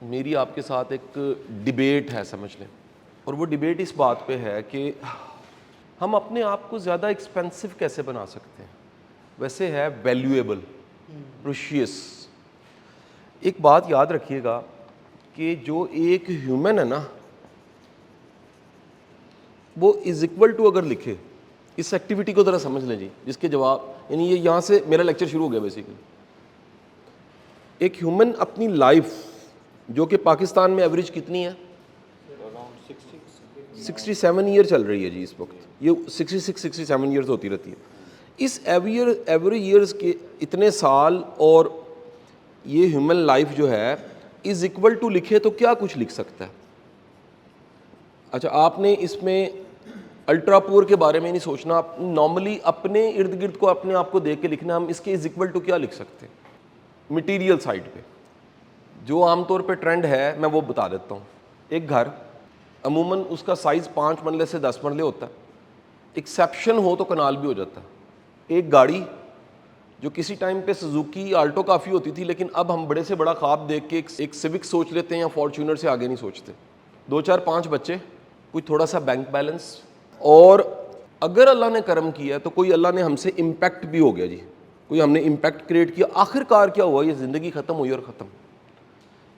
میری آپ کے ساتھ ایک ڈیبیٹ ہے سمجھ لیں, اور وہ ڈیبیٹ اس بات پہ ہے کہ ہم اپنے آپ کو زیادہ ایکسپینسو کیسے بنا سکتے ہیں, ویسے ہے ویلیویبل, پریشیس. ایک بات یاد رکھیے گا کہ جو ایک ہیومن ہے نا, وہ از اکول ٹو, اگر لکھے اس ایکٹیویٹی کو ذرا سمجھ لیں جی, جس کے جواب یعنی یہ یہاں سے میرا لیکچر شروع ہو گیا بیسیکلی. ایک ہیومن اپنی لائف جو کہ پاکستان میں ایوریج کتنی ہے, 67 ایئر چل رہی ہے جی اس وقت, یہ 66-67 ایئرز ہوتی رہتی ہے. اس ایوری ایئرز کے اتنے سال, اور یہ ہیومن لائف جو ہے از اکول ٹو لکھے تو کیا کچھ لکھ سکتا ہے. اچھا, آپ نے اس میں الٹرا پور کے بارے میں نہیں سوچنا, آپ نارملی اپنے ارد گرد کو اپنے آپ کو دیکھ کے لکھنا, ہم اس کے از اکول ٹو کیا لکھ سکتے ہیں مٹیریل سائڈ پہ. جو عام طور پہ ٹرینڈ ہے میں وہ بتا دیتا ہوں. ایک گھر عموماً اس کا سائز 5 مرلے سے 10 مرلے ہوتا ہے, ایکسیپشن ہو تو کنال بھی ہو جاتا ہے. ایک گاڑی جو کسی ٹائم پہ سزوکی آلٹو کافی ہوتی تھی, لیکن اب ہم بڑے سے بڑا خواب دیکھ کے ایک سوک سوچ لیتے ہیں یا فارچونر سے آگے نہیں سوچتے. 2-4-5 بچے, کوئی تھوڑا سا بینک بیلنس, اور اگر اللہ نے کرم کیا ہے تو کوئی اللہ نے ہم سے امپیکٹ بھی ہو گیا جی, کوئی ہم نے امپیکٹ کریٹ کیا. آخر کار کیا ہوا, یہ زندگی ختم ہوئی اور ختم.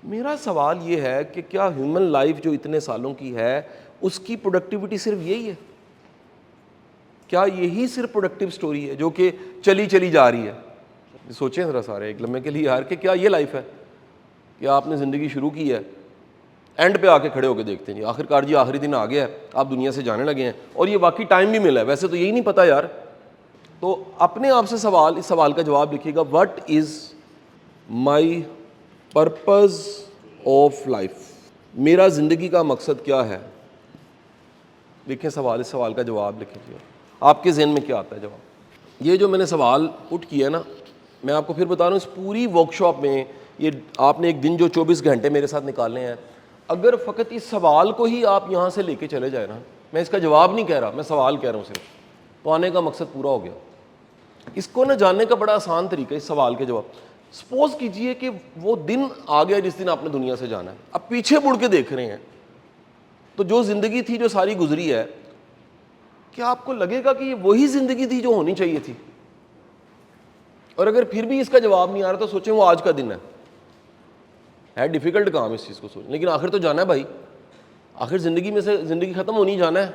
میرا سوال یہ ہے کہ کیا ہیومن لائف جو اتنے سالوں کی ہے اس کی پروڈکٹیوٹی صرف یہی ہے؟ کیا یہی صرف پروڈکٹیو سٹوری ہے جو کہ چلی جا رہی ہے؟ سوچیں ذرا سارے ایک لمحے کے لیے یار, کہ کیا یہ لائف ہے کہ آپ نے زندگی شروع کی ہے, اینڈ پہ آ کے کھڑے ہو کے دیکھتے ہیں جی آخر کار جی آخری دن آ گیا ہے, آپ دنیا سے جانے لگے ہیں, اور یہ واقعی ٹائم بھی ملا ہے, ویسے تو یہی نہیں پتا یار. تو اپنے آپ سے اس سوال کا جواب لکھیے گا, what is my purpose of life, میرا زندگی کا مقصد کیا ہے. لکھیں اس سوال کا جواب لکھیں. آپ کے ذہن میں کیا آتا ہے جواب؟ یہ جو میں نے سوال پٹ کیا نا, میں آپ کو پھر بتا رہا ہوں, اس پوری ورک شاپ میں یہ آپ نے ایک دن جو 24 گھنٹے میرے ساتھ نکالنے ہیں, اگر فقط اس سوال کو ہی آپ یہاں سے لے کے چلے جائیں نا, میں اس کا جواب نہیں کہہ رہا, میں سوال کہہ رہا ہوں صرف, تو آنے کا مقصد پورا ہو گیا. اس کو نہ جاننے کا بڑا آسان طریقہ ہے اس سوال کے جواب. سپوز کیجئے کہ وہ دن آ گیا جس دن آپ نے دنیا سے جانا ہے, اب پیچھے مڑ کے دیکھ رہے ہیں, تو جو زندگی تھی جو ساری گزری ہے, کیا آپ کو لگے گا کہ یہ وہی زندگی تھی جو ہونی چاہیے تھی؟ اور اگر پھر بھی اس کا جواب نہیں آ رہا تو سوچیں وہ آج کا دن ہے ڈیفیکلٹ کام اس چیز کو سوچیں, لیکن آخر تو جانا ہے بھائی, آخر زندگی میں سے زندگی ختم ہونی جانا ہے,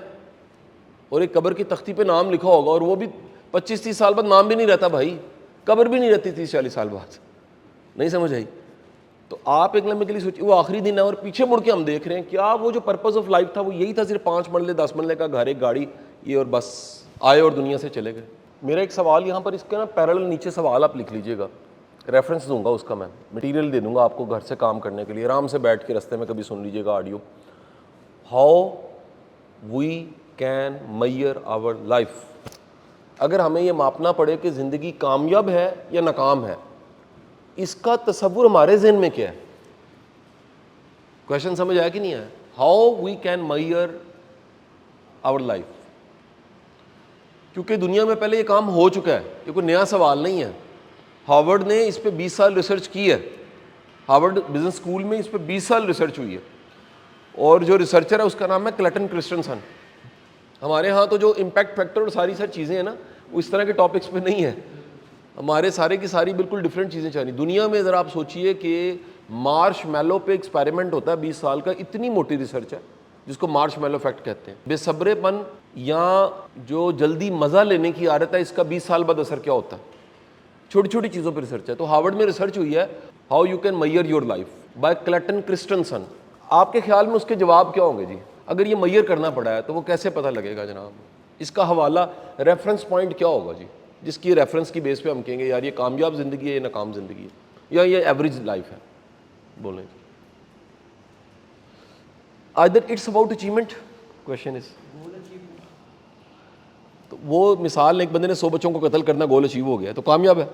اور ایک قبر کی تختی پہ نام لکھا ہوگا, اور وہ بھی 25-30 سال بعد نام بھی نہیں رہتا بھائی, قبر بھی نہیں رہتی 30-40 سال بعد. نہیں سمجھ آئی؟ تو آپ ایک لمحے کے لیے سوچیے وہ آخری دن ہے, اور پیچھے مڑ کے ہم دیکھ رہے ہیں, کیا وہ جو پرپز آف لائف تھا وہ یہی تھا, صرف 5 مرلے 10 مرلے کا گھر, ایک گاڑی, یہ, اور بس آئے اور دنیا سے چلے گئے. میرا ایک سوال یہاں پر اس کے نا پیرالل نیچے سوال آپ لکھ لیجئے گا, ریفرنس دوں گا اس کا, میں مٹیریل دے دوں گا آپ کو گھر سے کام کرنے کے لیے, آرام سے بیٹھ کے رستے میں کبھی سن لیجئے گا audio. How we can measure our life. اگر ہمیں یہ ماپنا پڑے کہ زندگی کامیاب ہے یا ناکام ہے, اس کا تصور ہمارے ذہن میں کیا ہے؟ کویشچن سمجھ آیا کہ نہیں آیا؟ How we can measure our life. کیونکہ دنیا میں پہلے یہ کام ہو چکا ہے, یہ کوئی نیا سوال نہیں ہے. ہارورڈ نے اس پہ 20 سال ریسرچ کی ہے, ہارورڈ بزنس اسکول میں اس پہ 20 سال ریسرچ ہوئی ہے, اور جو ریسرچر ہے اس کا نام ہے کلٹن کرسٹنسن. ہمارے ہاں تو جو امپیکٹ فیکٹر اور ساری چیزیں ہیں نا, وہ اس طرح کے ٹاپکس پہ نہیں ہے. ہمارے سارے کی ساری بالکل ڈفرینٹ چیزیں چاہیے. دنیا میں ذرا آپ سوچئے کہ مارش میلو پہ ایکسپیریمنٹ ہوتا ہے 20 سال کا, اتنی موٹی ریسرچ ہے جس کو مارش میلو افیکٹ کہتے ہیں. بے صبرے پن یا جو جلدی مزہ لینے کی عادت ہے, اس کا 20 سال بعد اثر کیا ہوتا ہے. چھوٹی چھوٹی چیزوں پہ ریسرچ ہے. تو ہارورڈ میں ریسرچ ہوئی ہے how you can measure your life by Clayton Christensen. آپ کے خیال میں اس کے جواب کیا ہوں گے جی؟ اگر یہ میئر کرنا پڑا ہے تو وہ کیسے پتہ لگے گا جناب؟ اس کا حوالہ ریفرنس پوائنٹ کیا ہوگا جی, جس کی ریفرنس کی بیس پہ ہم کہیں گے یار یہ کامیاب زندگی ہے یا ناکام زندگی ہے, یا یہ ایوریج لائف ہے؟ بولیں جی. either it's about achievement, question is, تو وہ مثال ایک بندے نے 100 بچوں کو قتل کرنا, گول اچیو ہو گیا تو کامیاب ہے.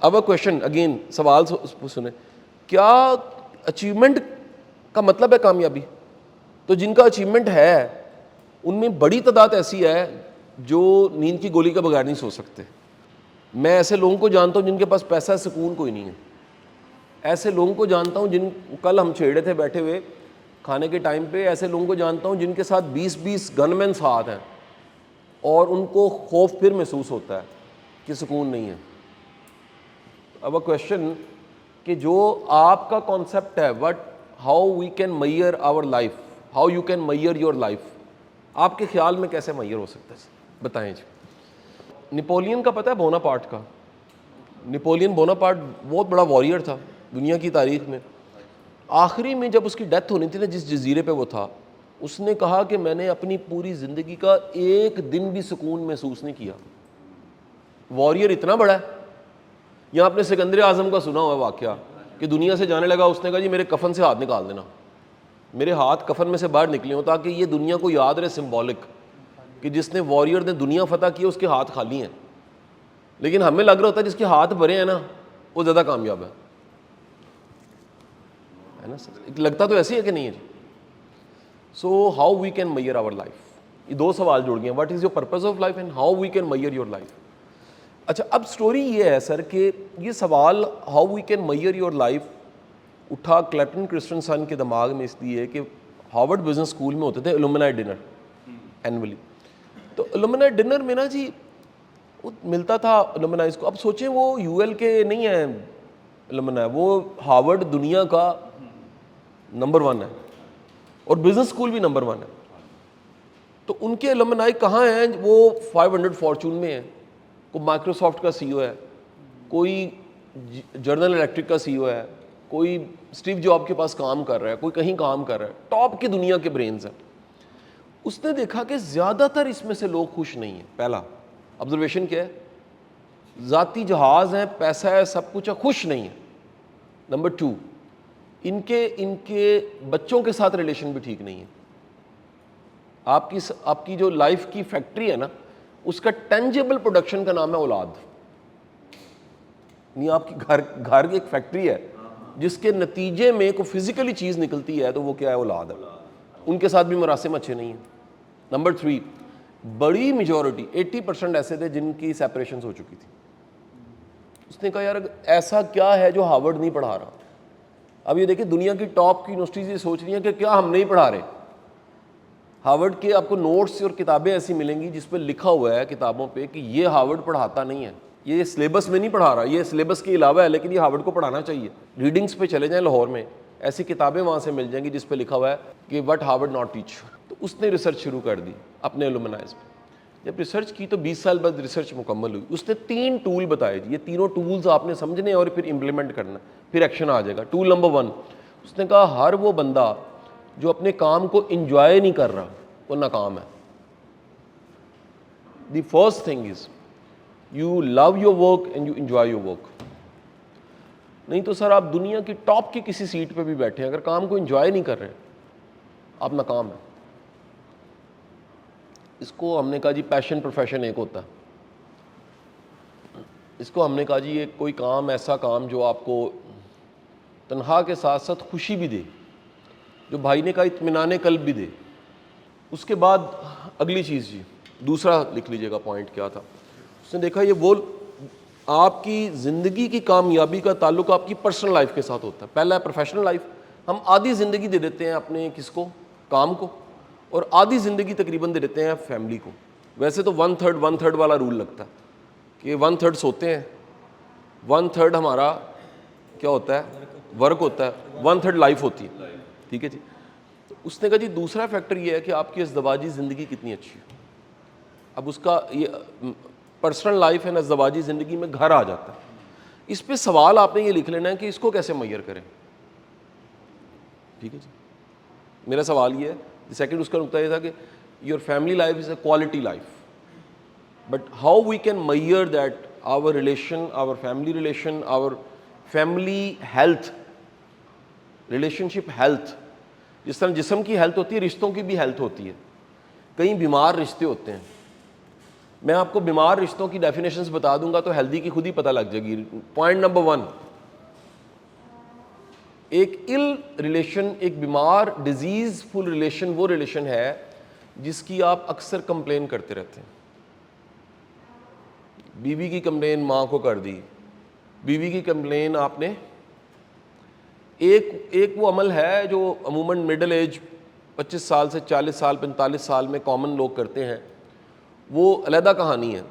اب کوشچن اگین, سوال سنیں, کیا اچیومنٹ کا مطلب ہے کامیابی؟ تو جن کا اچیومنٹ ہے ان میں بڑی تعداد ایسی ہے جو نیند کی گولی کا بغیر نہیں سو سکتے. میں ایسے لوگوں کو جانتا ہوں جن کے پاس پیسہ سکون کوئی نہیں ہے. ایسے لوگوں کو جانتا ہوں جن کل ہم چھیڑے تھے بیٹھے ہوئے کھانے کے ٹائم پہ, ایسے لوگوں کو جانتا ہوں جن کے ساتھ 20 گن مین ساتھ ہیں اور ان کو خوف پھر محسوس ہوتا ہے کہ سکون نہیں ہے. اب کویشچن کہ جو آپ کا کانسیپٹ ہے what how we can measure our life, how you can measure your life, آپ کے خیال میں کیسے میئر ہو سکتا ہے بتائیں جی. نپولین کا پتہ ہے بوناپارٹ کا, نپولین بوناپارٹ بہت بڑا واریر تھا دنیا کی تاریخ میں. آخری میں جب اس کی ڈیتھ ہونی تھی نا, جس جزیرے پہ وہ تھا, اس نے کہا کہ میں نے اپنی پوری زندگی کا ایک دن بھی سکون محسوس نہیں کیا. واریر اتنا بڑا ہے. یہاں آپ نے سکندر اعظم کا سنا ہوا واقعہ کہ دنیا سے جانے لگا, اس نے کہا جی میرے کفن سے ہاتھ نکال دینا, میرے ہاتھ کفن میں سے باہر نکلے ہوں تاکہ یہ دنیا کو یاد رہے سمبولک کہ جس نے واریر نے دنیا فتح کی اس کے ہاتھ خالی ہیں. لیکن ہمیں لگ رہا ہوتا ہے جس کے ہاتھ بھرے ہیں نا وہ زیادہ کامیاب ہے نا سر, لگتا تو ایسے ہی ہے کہ نہیں ہے جی. So how we can measure our life, یہ دو سوال جوڑ گئے ہیں, what is your purpose of life and how we can measure your life. اچھا اب سٹوری یہ ہے سر کہ یہ سوال how we can measure your life اٹھا کلیٹن کرسٹنسن کے دماغ میں اس لیے کہ ہارورڈ بزنس اسکول میں ہوتے تھے الومنائی ڈنر اینولی. تو الومنائی ڈنر میں نا جی وہ ملتا تھا الومنائز کو. اب سوچیں وہ یو ایل کے نہیں ہیں الومنائی, وہ ہارورڈ دنیا کا نمبر 1 ہے اور بزنس اسکول بھی نمبر 1 ہے. تو ان کے الومنائی کہاں ہیں؟ وہ 500 فارچون میں ہیں. کوئی مائکروسافٹ کا سی او ہے, کوئی جنرل الیکٹرک کا سی او ہے, کوئی اسٹیو جاب کے پاس کام کر رہا ہے, کوئی کہیں کام کر رہا ہے, ٹاپ کی دنیا کے برینز ہیں. اس نے دیکھا کہ زیادہ تر اس میں سے لوگ خوش نہیں ہیں. پہلا آبزرویشن کیا ہے؟ ذاتی جہاز ہیں, پیسہ ہے, سب کچھ ہے, خوش نہیں ہے. نمبر 2 ان کے بچوں کے ساتھ ریلیشن بھی ٹھیک نہیں ہے. آپ کی جو لائف کی فیکٹری ہے نا اس کا ٹینجیبل پروڈکشن کا نام ہے اولاد. نہیں آپ کی گھر کی ایک فیکٹری ہے جس کے نتیجے میں کوئی فزیکلی چیز نکلتی ہے تو وہ کیا ہے؟ اولاد ہے. ان کے ساتھ بھی مراسم اچھے نہیں ہیں. نمبر 3 بڑی میجورٹی 80% ایسے تھے جن کی سیپریشنز ہو چکی تھی. اس نے کہا یار ایسا کیا ہے جو ہارورڈ نہیں پڑھا رہا. اب یہ دیکھیں دنیا کی ٹاپ کی یونیورسٹیز یہ سوچ رہی ہیں کہ کیا ہم نہیں پڑھا رہے. ہارورڈ کے آپ کو نوٹس اور کتابیں ایسی ملیں گی جس پہ لکھا ہوا ہے کتابوں پہ کہ یہ ہارورڈ پڑھاتا نہیں ہے, یہ سلیبس میں نہیں پڑھا رہا, یہ سلیبس کے علاوہ ہے لیکن یہ ہارورڈ کو پڑھانا چاہیے. ریڈنگس پہ چلے جائیں لاہور میں, ایسی کتابیں وہاں سے مل جائیں گی جس پہ لکھا ہوا ہے کہ وٹ ہارورڈ ناٹ ٹیچ. تو اس نے ریسرچ شروع کر دی اپنے الومنائز پہ. جب ریسرچ کی تو 20 سال بعد ریسرچ مکمل ہوئی. اس نے 3 ٹول بتائے. یہ تینوں ٹولز آپ نے سمجھنے اور پھر امپلیمنٹ کرنا, پھر ایکشن آ جائے گا. ٹول نمبر 1 اس نے کہا ہر وہ بندہ جو اپنے کام کو انجوائے نہیں کر رہا وہ ناکام ہے. The first thing is you love your work and you enjoy your work. نہیں تو سر آپ دنیا کی ٹاپ کی کسی سیٹ پہ بھی بیٹھے ہیں, اگر کام کو انجوائے نہیں کر رہے آپ ناکام ہیں. اس کو ہم نے کہا جی پیشن پروفیشن ایک ہوتا ہے. اس کو ہم نے کہا جی یہ کوئی کام, ایسا کام جو آپ کو تنخواہ کے ساتھ ساتھ خوشی بھی دے, جو بھائی نے کہا اطمینان قلب بھی دے. اس کے بعد اگلی چیز جی دوسرا لکھ لیجئے گا پوائنٹ کیا تھا. اس نے دیکھا یہ وہ آپ کی زندگی کی کامیابی کا تعلق آپ کی پرسنل لائف کے ساتھ ہوتا ہے. پہلا ہے پروفیشنل لائف. ہم آدھی زندگی دے دیتے ہیں اپنے کس کو؟ کام کو, اور آدھی زندگی تقریباً دے دیتے ہیں فیملی کو. ویسے تو 1/3 والا رول لگتا ہے کہ 1/3 سوتے ہیں, 1/3 ہمارا کیا ہوتا ہے؟ ورک ہوتا ہے, 1/3 لائف ہوتی ہے. ٹھیک ہے جی. تو اس نے کہا جی دوسرا فیکٹر یہ ہے کہ آپ کی ازدواجی زندگی کتنی اچھی ہے. اب اس کا یہ پرسنل لائف اینڈ ازدواجی زندگی میں گھر آ جاتا ہے. اس پہ سوال آپ نے یہ لکھ لینا ہے کہ اس کو کیسے میئر کریں. ٹھیک ہے جی. میرا سوال یہ ہے, سیکنڈ اس کا نقطہ یہ تھا کہ your family life is a quality life, but how we can measure that our relation, our family relation, our family health, relationship health. جس طرح جسم کی ہیلتھ ہوتی ہے رشتوں کی بھی ہیلتھ ہوتی ہے. کئی بیمار رشتے ہوتے ہیں. میں آپ کو بیمار رشتوں کی ڈیفینیشنز بتا دوں گا تو ہیلدی کی خود ہی پتہ لگ جائے گی. پوائنٹ نمبر 1 ایک ال ریلیشن, ایک بیمار ڈیزیز فل ریلیشن وہ ریلیشن ہے جس کی آپ اکثر کمپلین کرتے رہتے ہیں. بیوی کی کمپلین ماں کو کر دی, بیوی کی کمپلین آپ نے, ایک وہ عمل ہے جو عموماً مڈل ایج 25 سال سے 40 سال 45 سال میں کامن لوگ کرتے ہیں, وہ علیحدہ کہانی ہے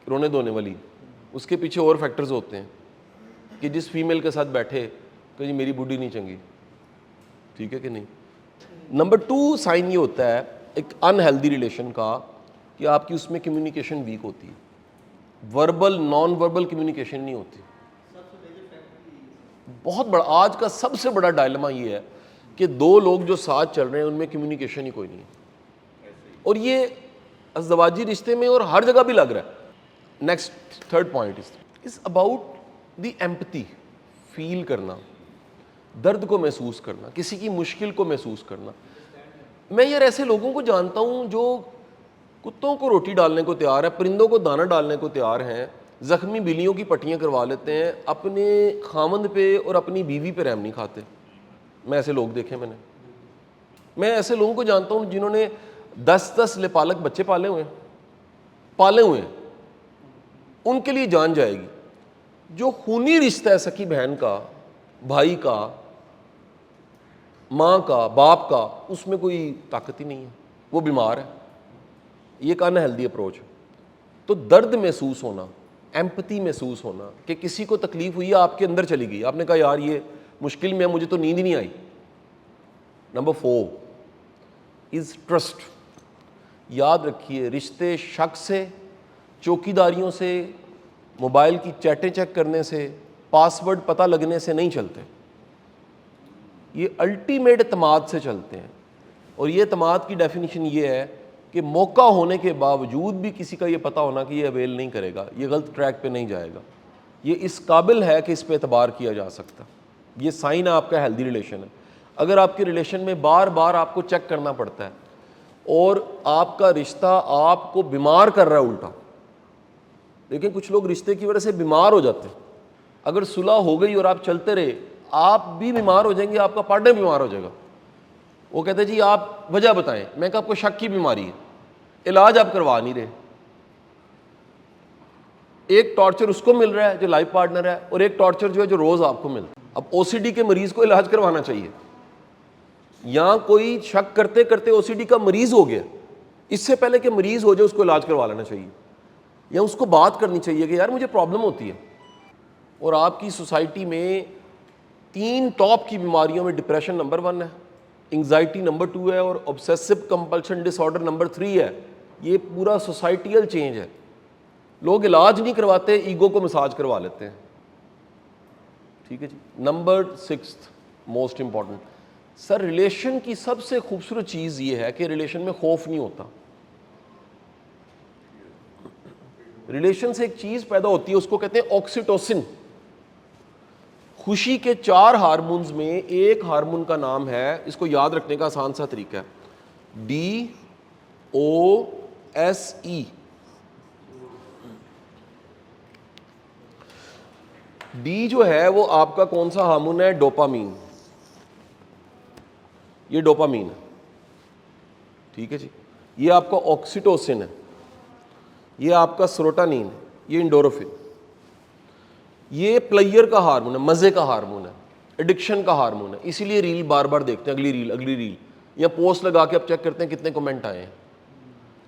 رونے دھونے والی, اس کے پیچھے اور فیکٹرز ہوتے ہیں کہ جس فیمیل کے ساتھ بیٹھے کہ جی میری بڈھی نہیں چنگی, ٹھیک ہے کہ نہیں. نمبر 2 سائن یہ ہوتا ہے ایک ان ہیلدی ریلیشن کا کہ آپ کی اس میں کمیونیکیشن ویک ہوتی ہے, وربل نان وربل کمیونیکیشن نہیں ہوتی. بہت بڑا آج کا سب سے بڑا ڈائلما یہ ہے کہ 2 لوگ جو ساتھ چل رہے ہیں ان میں کمیونیکیشن ہی کوئی نہیں ہے, اور یہ ازدواجی رشتے میں اور ہر جگہ بھی لگ رہا ہے. Next third point is about the empathy, feel کرنا, درد کو محسوس کرنا, کسی کی مشکل کو محسوس کرنا. میں یار ایسے لوگوں کو جانتا ہوں جو کتوں کو روٹی ڈالنے کو تیار ہے, پرندوں کو دانہ ڈالنے کو تیار ہیں, زخمی بلیوں کی پٹیاں کروا لیتے ہیں, اپنے خامند پہ اور اپنی بیوی پہ رحم نہیں کھاتے. میں ایسے لوگ دیکھے, میں ایسے لوگوں کو جانتا ہوں جنہوں نے 10 لپالک بچے پالے ہوئے ہیں, ان کے لیے جان جائے گی. جو خونی رشتہ ہے سکی بہن کا, بھائی کا, ماں کا, باپ کا, اس میں کوئی طاقت ہی نہیں ہے, وہ بیمار ہے. یہ ایک ان ہیلدی اپروچ ہے. تو درد محسوس ہونا, ایمپتھی محسوس ہونا کہ کسی کو تکلیف ہوئی ہے, آپ کے اندر چلی گئی, آپ نے کہا یار یہ مشکل میں ہے, مجھے تو نیند ہی نہیں آئی. نمبر 4 از ٹرسٹ. یاد رکھیے رشتے شک سے, چوکیداریوں سے, موبائل کی چیٹیں چیک کرنے سے, پاسورڈ پتہ لگنے سے نہیں چلتے. یہ الٹیمیٹ اعتماد سے چلتے ہیں, اور یہ اعتماد کی ڈیفینیشن یہ ہے کہ موقع ہونے کے باوجود بھی کسی کا یہ پتہ ہونا کہ یہ اویل نہیں کرے گا, یہ غلط ٹریک پہ نہیں جائے گا, یہ اس قابل ہے کہ اس پہ اعتبار کیا جا سکتا. یہ سائن ہے آپ کا ہیلدی ریلیشن ہے. اگر آپ کے ریلیشن میں بار بار آپ کو چیک کرنا پڑتا ہے اور آپ کا رشتہ آپ کو بیمار کر رہا ہے الٹا, لیکن کچھ لوگ رشتے کی وجہ سے بیمار ہو جاتے ہیں. اگر صلح ہو گئی اور آپ چلتے رہے, آپ بھی بیمار ہو جائیں گے, آپ کا پارٹنر بیمار ہو جائے گا. وہ کہتے ہیں جی آپ وجہ بتائیں, میں کہا آپ کو شک کی بیماری ہے, علاج آپ کروا نہیں رہے. ایک ٹارچر اس کو مل رہا ہے جو لائف پارٹنر ہے, اور ایک ٹارچر جو ہے جو روز آپ کو ملتا ہے. اب او سی ڈی کے مریض کو علاج کروانا چاہیے, یا کوئی شک کرتے کرتے او سی ڈی کا مریض ہو گیا, اس سے پہلے کہ مریض ہو جائے اس کو علاج کروا لینا چاہیے, یا اس کو بات کرنی چاہیے کہ یار مجھے پرابلم ہوتی ہے. اور آپ کی سوسائٹی میں 3 ٹاپ کی بیماریوں میں ڈپریشن نمبر 1 ہے, انگزائٹی نمبر 2 ہے, اور obsessive compulsion disorder نمبر 3 ہے. یہ پورا سوسائٹیل چینج ہے. لوگ علاج نہیں کرواتے, ایگو کو مساج کروا لیتے ہیں. ٹھیک ہے جی. نمبر 6 موسٹ امپورٹنٹ, سر ریلیشن کی سب سے خوبصورت چیز یہ ہے کہ ریلیشن میں خوف نہیں ہوتا. ریلیشن سے ایک چیز پیدا ہوتی ہے, اس کو کہتے ہیں آکسیٹوسن. خوشی کے 4 ہارمونز میں ایک ہارمون کا نام ہے, اس کو یاد رکھنے کا آسان سا طریقہ ہے, DOSE. ڈی جو ہے وہ آپ کا کون سا ہارمون ہے؟ ڈوپامین. یہ ڈوپامین ہے, ٹھیک ہے جی. یہ آپ کا آکسیٹوسن ہے, یہ آپ کا سروٹونین, یہ انڈورفن. یہ پلیئر کا ہارمون ہے, مزے کا ہارمون ہے, ایڈکشن کا ہارمون ہے. اسی لیے ریل بار بار دیکھتے ہیں, اگلی ریل, یا پوسٹ لگا کے اب چیک کرتے ہیں کتنے کمنٹ آئے ہیں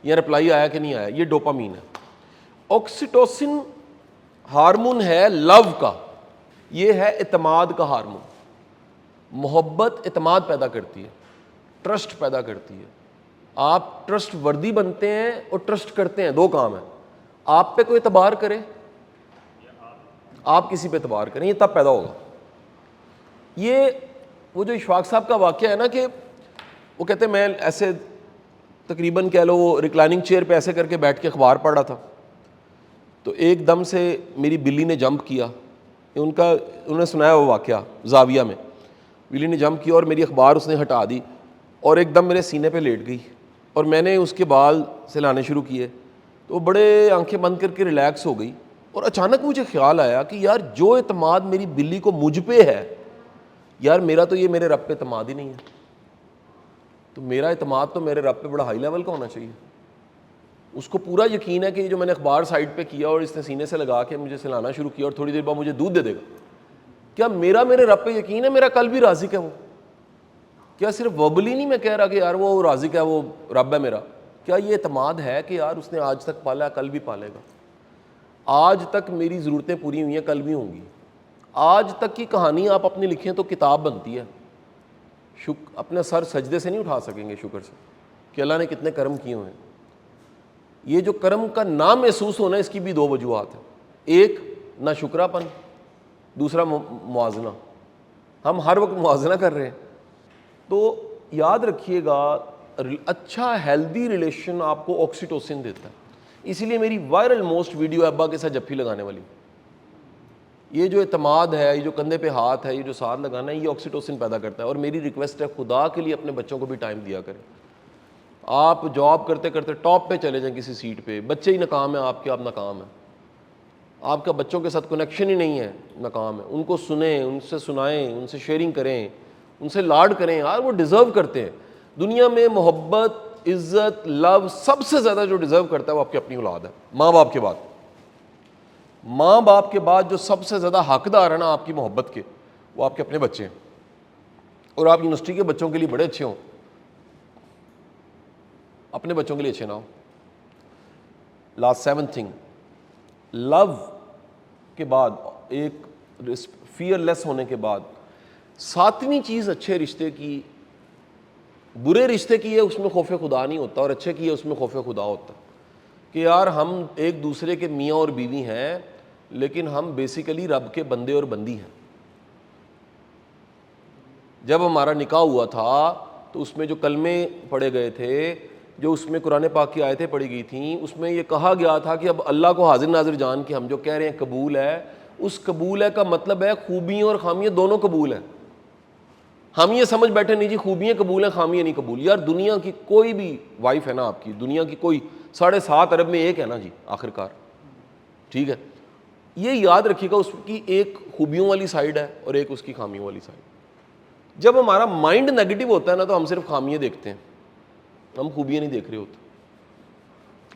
یا رپلائی آیا کہ نہیں آیا. یہ ڈوپامین ہے. آکسیٹوسن ہارمون ہے لو کا, یہ ہے اعتماد کا ہارمون. محبت اعتماد پیدا کرتی ہے, ٹرسٹ پیدا کرتی ہے. آپ ٹرسٹ وردی بنتے ہیں اور ٹرسٹ کرتے ہیں, 2 کام ہیں. آپ پہ کوئی اعتبار کرے, آپ کسی پہ اعتبار کریں, یہ تب پیدا ہوگا. یہ وہ جو اشفاق صاحب کا واقعہ ہے نا, کہ وہ کہتے ہیں میں ایسے تقریباً کہہ لو وہ ریکلائننگ چیئر پہ ایسے کر کے بیٹھ کے اخبار پڑھ رہا تھا, تو ایک دم سے میری بلی نے جمپ کیا. انہوں نے سنایا وہ واقعہ زاویہ میں, بلی نے جمپ کیا اور میری اخبار اس نے ہٹا دی, اور ایک دم میرے سینے پہ لیٹ گئی, اور میں نے اس کے بال سلانے شروع کیے, تو وہ بڑے آنکھیں بند کر کے ریلیکس ہو گئی. اور اچانک مجھے خیال آیا کہ یار جو اعتماد میری بلی کو مجھ پہ ہے, یار میرا تو یہ میرے رب پہ اعتماد ہی نہیں ہے. تو میرا اعتماد تو میرے رب پہ بڑا ہائی لیول کا ہونا چاہیے. اس کو پورا یقین ہے کہ جو میں نے اخبار سائٹ پہ کیا اور اس نے سینے سے لگا کے مجھے سلانا شروع کیا اور تھوڑی دیر بعد مجھے دودھ دے دے گا. کیا میرے رب پہ یقین ہے؟ میرا کل بھی رازق ہے وہ. کیا صرف وربلی نہیں میں کہہ رہا کہ یار وہ رازق ہے، وہ رب ہے میرا. کیا یہ اعتماد ہے کہ یار اس نے آج تک پالا، کل بھی پالے گا. آج تک میری ضرورتیں پوری ہوئی ہیں، کل بھی ہوں گی. آج تک کی کہانی آپ اپنی لکھیں تو کتاب بنتی ہے. اپنا سر سجدے سے نہیں اٹھا سکیں گے شکر سے کہ اللہ نے کتنے کرم کیے ہوئے ہیں. یہ جو کرم کا نام محسوس ہونا ہے، اس کی بھی 2 وجوہات ہیں. ایک نہ شکرا پن، دوسرا موازنہ. ہم ہر وقت موازنہ کر رہے ہیں. تو یاد رکھیے گا، اچھا ہیلدی ریلیشن آپ کو آکسیٹوسن دیتا ہے. اسی لیے میری وائرل موسٹ ویڈیو ابا کے ساتھ جپھی لگانے والی. یہ جو اعتماد ہے، یہ جو کندھے پہ ہاتھ ہے، یہ جو ساتھ لگانا ہے، یہ آکسیٹوسن پیدا کرتا ہے. اور میری ریکویسٹ ہے، خدا کے لیے اپنے بچوں کو بھی ٹائم دیا کریں. آپ جاب کرتے کرتے ٹاپ پہ چلے جائیں کسی سیٹ پہ، بچے ہی ناکام ہیں آپ کے، آپ ناکام ہیں. آپ کا بچوں کے ساتھ کنیکشن ہی نہیں ہے، ناکام ہے. ان کو سنیں، ان سے سنائیں، ان سے شیئرنگ کریں، ان سے لاڈ کریں. یار وہ ڈیزرو کرتے ہیں. دنیا میں محبت، عزت، لو سب سے زیادہ جو ڈیزرو کرتا ہے وہ آپ کی اپنی اولاد ہے. ماں باپ کے بعد، ماں باپ کے بعد جو سب سے زیادہ حقدار ہے نا آپ کی محبت کے، وہ آپ کے اپنے بچے ہیں. اور آپ یونیورسٹی کے بچوں کے لیے بڑے اچھے ہوں، اپنے بچوں کے لیے اچھے نہ ہو. لاسٹ 7 تھنگ، لو کے بعد، ایک فیئر لیس ہونے کے بعد 7ویں چیز اچھے رشتے کی، برے رشتے کی ہے اس میں خوف خدا نہیں ہوتا، اور اچھے کی ہے اس میں خوف خدا ہوتا. کہ یار ہم ایک دوسرے کے میاں اور بیوی ہیں، لیکن ہم بیسیکلی رب کے بندے اور بندی ہیں. جب ہمارا نکاح ہوا تھا تو اس میں جو کلمے پڑھے گئے تھے، جو اس میں قرآن پاک کی آیتیں پڑھی گئی تھیں، اس میں یہ کہا گیا تھا کہ اب اللہ کو حاضر ناظر جان کے ہم جو کہہ رہے ہیں قبول ہے، اس قبول ہے کا مطلب ہے خوبیاں اور خامیاں دونوں قبول ہیں. ہم یہ سمجھ بیٹھے نہیں جی خوبیاں قبول ہیں خامیاں نہیں قبول. یار دنیا کی کوئی بھی وائف ہے نا آپ کی، دنیا کی کوئی 7.5 ارب میں ایک ہے نا جی آخر کار، ٹھیک ہے. یہ یاد رکھیے گا، اس کی ایک خوبیوں والی سائڈ ہے اور ایک اس کی خامیوں والی سائڈ. جب ہمارا مائنڈ نیگیٹو ہوتا ہے نا تو ہم صرف خامیاں دیکھتے ہیں، ہم خوبیاں نہیں دیکھ رہے ہوتے.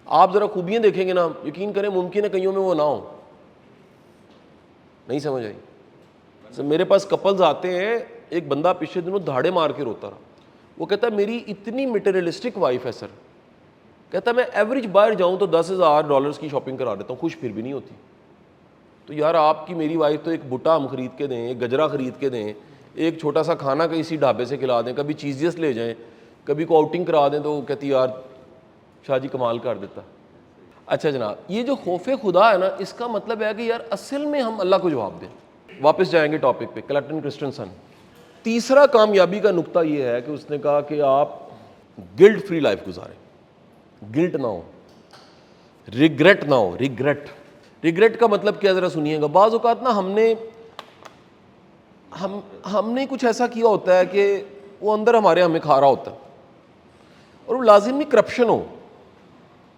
آپ ذرا خوبیاں دیکھیں گے نا، یقین کریں ممکن ہے کئیوں میں وہ نہ ہو. نہیں سمجھ آئی؟ میرے پاس کپلز آتے ہیں، ایک بندہ پچھلے دنوں دھاڑے مار کے روتا رہا. وہ کہتا ہے میری اتنی مٹیریلسٹک وائف ہے سر، کہتا ہے میں ایوریج باہر جاؤں تو $10,000 کی شاپنگ کرا دیتا ہوں، خوش پھر بھی نہیں ہوتی. تو یار آپ کی میری وائف تو ایک بٹا ہم خرید کے دیں، ایک گجرا خرید کے دیں، ایک چھوٹا سا کھانا کسی ڈھابے سے کھلا دیں، کبھی چیزیس لے جائیں، کبھی کو آؤٹنگ کرا دیں، تو وہ کہتی یار شاہ جی کمال کر دیتا. اچھا جناب، یہ جو خوف خدا ہے نا، اس کا مطلب ہے کہ یار اصل میں ہم اللہ کو جواب دیں. واپس جائیں گے ٹاپک پہ، کلٹن کرسٹنسن. تیسرا کامیابی کا نقطہ یہ ہے کہ اس نے کہا کہ آپ گلٹ فری لائف گزاریں. گلٹ نہ ہو، ریگریٹ نہ ہو. ریگریٹ کا مطلب کیا ذرا سنیے گا. بعض اوقات نا ہم نے کچھ ایسا کیا ہوتا ہے کہ وہ اندر ہمیں کھا رہا ہوتا ہے، اور وہ لازم نہیں کرپشن ہو.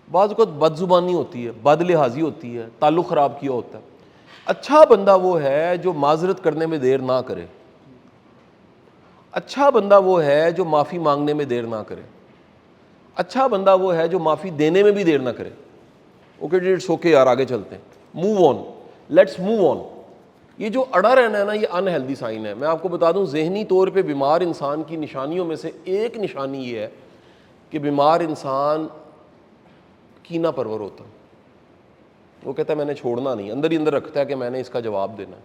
بعض اوقات بد زبانی ہوتی ہے، بد لحاظی ہوتی ہے، تعلق خراب کیا ہوتا ہے. اچھا بندہ وہ ہے جو معذرت کرنے میں دیر نہ کرے. اچھا بندہ وہ ہے جو معافی مانگنے میں دیر نہ کرے. اچھا بندہ وہ ہے جو معافی دینے میں بھی دیر نہ کرے. اوکے اٹس اوکے یار، آگے چلتے ہیں، move on, let's move on. یہ جو اڑا رہنا ہے نا، یہ ان ہیلدی سائن ہے. میں آپ کو بتا دوں، ذہنی طور پہ بیمار انسان کی نشانیوں میں سے ایک نشانی یہ ہے کہ بیمار انسان کینہ پرور ہوتا. وہ کہتا ہے میں نے چھوڑنا نہیں، اندر ہی اندر رکھتا ہے کہ میں نے اس کا جواب دینا.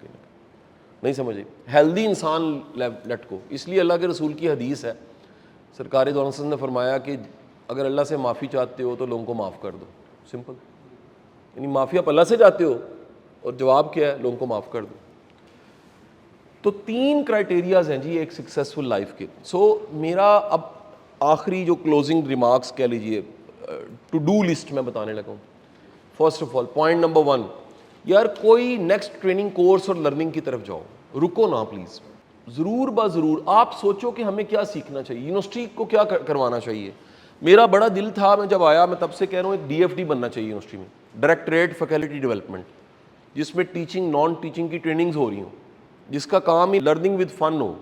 نہیں سمجھے؟ ہیلدی انسان لیٹ کو. اس لیے اللہ کے رسول کی حدیث ہے، سرکار دو عالم صلی اللہ علیہ وسلم نے فرمایا کہ اگر اللہ سے معافی چاہتے ہو تو لوگوں کو معاف کر دو. سمپل. یعنی معافی آپ اللہ سے چاہتے ہو اور جواب کیا ہے؟ لوگوں کو معاف کر دو. تو 3 کرائٹیریاز ہیں جی ایک سکسیزفل لائف کے. سو میرا اب آخری جو کلوزنگ ریمارکس کہہ لیجئے، ٹو ڈو لسٹ میں بتانے لگا ہوں. First of all, point number 1، یار کوئی نیکسٹ ٹریننگ کورس اور لرننگ کی طرف جاؤ، رکو نا پلیز. ضرور ضرور آپ سوچو کہ ہمیں کیا سیکھنا چاہیے، یونیورسٹی کو کیا کروانا چاہیے. میرا بڑا دل تھا، میں جب آیا میں تب سے کہہ رہا ہوں ایک DFD بننا چاہیے یونیورسٹی میں، ڈائریکٹریٹ فیکلٹی ڈیولپمنٹ، جس میں ٹیچنگ نان ٹیچنگ کی ٹریننگز ہو رہی ہوں، جس کا کام ہی لرننگ ود فن ہو،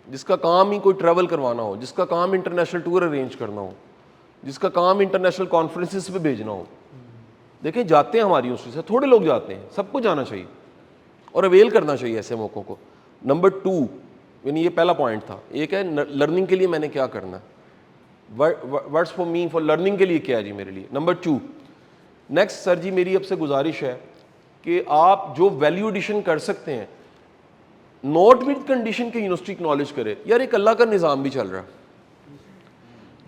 جس کا کام ہی کوئی ٹریول کروانا ہو، جس کا کام انٹرنیشنل ٹور ارینج کرنا ہو. جس کا کام انٹرنیشنل کانفرنسز پہ بھیجنا ہو. دیکھیں جاتے ہیں ہماری یونیورسٹی سے, تھوڑے لوگ جاتے ہیں, سب کو جانا چاہیے اور اویل کرنا چاہیے ایسے موقعوں کو. نمبر 2, یعنی یہ پہلا پوائنٹ تھا, ایک ہے لرننگ کے لیے میں نے کیا کرنا ہے, words for me, for learning کے لیے کیا ہے جی میرے لیے. نمبر 2 نیکسٹ سر جی میری اب سے گزارش ہے کہ آپ جو ویلیو ایڈیشن کر سکتے ہیں نوٹ ود کنڈیشن کہ یونیورسٹی اکنالج کرے. یار ایک اللہ کا نظام بھی چل رہا ہے,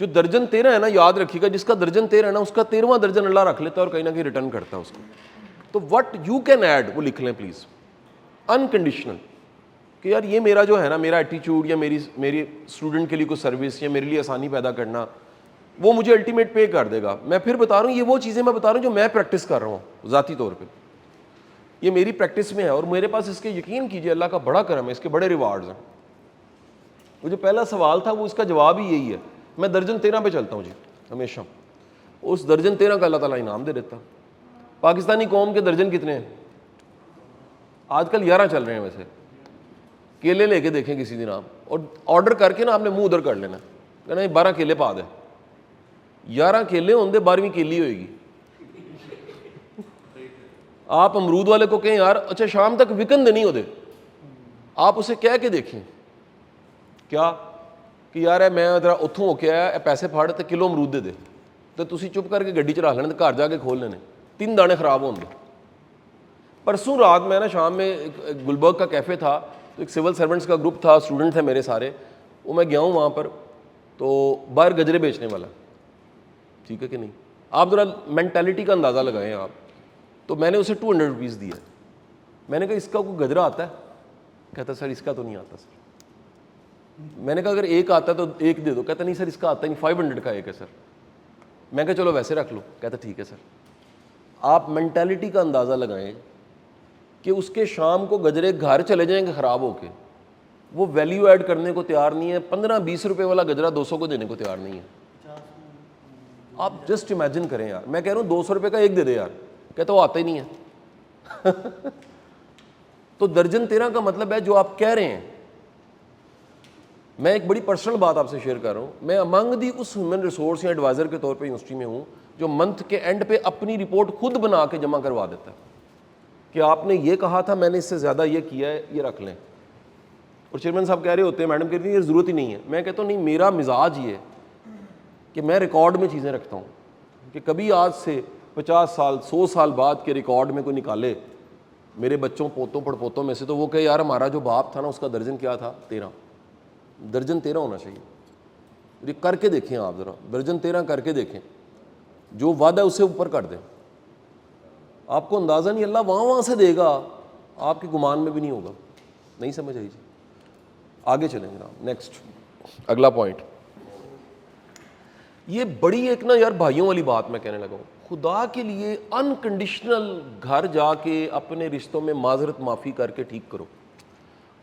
جو درجن 13 ہے نا, یاد رکھیے گا, جس کا درجن 13 ہے نا, اس کا 13واں درجن اللہ رکھ لیتا ہے اور کہیں نہ کہیں ریٹرن کرتا ہے اس کو. تو وٹ یو کین ایڈ وہ لکھ لیں پلیز, انکنڈیشنل, کہ یار یہ میرا جو ہے نا, میرا ایٹیچیوڈ یا میری اسٹوڈنٹ کے لیے کوئی سروس یا میرے لیے آسانی پیدا کرنا, وہ مجھے الٹیمیٹ پے کر دے گا. میں پھر بتا رہا ہوں, یہ وہ چیزیں میں بتا رہا ہوں جو میں پریکٹس کر رہا ہوں ذاتی طور پہ, یہ میری پریکٹس میں ہے اور میرے پاس اس کے یقین کیجیے اللہ کا بڑا کرم ہے, اس کے بڑے ریوارڈز ہیں. وہ جو پہلا سوال تھا وہ اس کا جواب ہی یہی ہے. میں درجن 13 پہ چلتا ہوں جی ہمیشہ, اس درجن 13 کا اللہ تعالیٰ انعام دے دیتا. پاکستانی قوم کے درجن کتنے ہیں آج کل؟ 11 چل رہے ہیں. ویسے کیلے لے کے دیکھیں کسی دن آپ, اور آرڈر کر کے نا آپ نے منہ ادھر کر لینا, کہنا یہ 12 کیلے پا دے. 11 کیلے ہوں دے, 12ویں کیلی ہوئے گی. آپ امرود والے کو کہیں یار اچھا شام تک وکن دے نہیں ہوتے, آپ اسے کہہ کے دیکھیں کیا کہ یار میں ذرا اتوں ہو کے آیا, پیسے پھاڑ تے کلو امرود دے دے, تو تسی چپ کر کے گڈی چلا لینے, گھر جا کے کھول لینے, 3 دانے خراب ہوں گے. پرسوں رات میں نا شام میں گلبرگ کا کیفے تھا, تو ایک سول سرونٹس کا گروپ تھا, اسٹوڈنٹ تھے میرے سارے, وہ میں گیا ہوں وہاں پر, تو باہر گجرے بیچنے والا, ٹھیک ہے کہ نہیں, آپ ذرا مینٹیلٹی کا اندازہ لگائیں آپ. تو میں نے اسے 200 روپیز دیا. میں نے کہا اس کا کوئی گجرا آتا ہے؟ کہتا سر اس کا تو نہیں آتا سر. میں نے کہا اگر ایک آتا ہے تو ایک دے دو. کہتا نہیں سر اس کا آتا نہیں, 500 کا ایک ہے سر. میں کہا چلو ویسے رکھ لو. کہتا ٹھیک ہے سر. آپ مینٹیلٹی کا اندازہ لگائیں کہ اس کے شام کو گجرے گھر چلے جائیں گے خراب ہو کے, وہ ویلیو ایڈ کرنے کو تیار نہیں ہے. 15-20 روپے والا گجرا 200 کو دینے کو تیار نہیں ہے. آپ جسٹ امیجن کریں یار, میں کہہ رہا ہوں 200 روپے کا ایک دے دے یار, کہتا وہ آتا ہی نہیں ہے. تو درجن 13 کا مطلب ہے جو آپ کہہ رہے ہیں. میں ایک بڑی پرسنل بات آپ سے شیئر کر رہا ہوں. میں امنگ دی اس ہیومن ریسورس یا ایڈوائزر کے طور پہ یونیورسٹی میں ہوں جو منتھ کے اینڈ پہ اپنی رپورٹ خود بنا کے جمع کروا دیتا ہے کہ آپ نے یہ کہا تھا, میں نے اس سے زیادہ یہ کیا ہے, یہ رکھ لیں. اور چیئرمین صاحب کہہ رہے ہوتے ہیں, میڈم کہتی ہیں یہ ضرورت ہی نہیں ہے. میں کہتا ہوں نہیں, میرا مزاج یہ ہے کہ میں ریکارڈ میں چیزیں رکھتا ہوں کہ کبھی آج سے 50 سال 100 سال بعد کے ریکارڈ میں کوئی نکالے میرے بچوں پوتوں پڑپوتوں میں سے, تو وہ کہ یار ہمارا جو باپ تھا نا اس کا درجن کیا تھا 13, درجن 13 ہونا چاہیے. یہ کر کے دیکھیں آپ, ذرا درجن 13 کر کے دیکھیں, جو وعدہ ہے اسے اوپر کر دیں. آپ کو اندازہ نہیں, اللہ وہاں سے دے گا, آپ کے گمان میں بھی نہیں ہوگا. نہیں سمجھ آئی جی؟ آگے چلیں جناب. نیکسٹ اگلا پوائنٹ, یہ بڑی ایک نا یار بھائیوں والی بات میں کہنے لگا ہوں. خدا کے لیے انکنڈیشنل گھر جا کے اپنے رشتوں میں معذرت معافی کر کے ٹھیک کرو.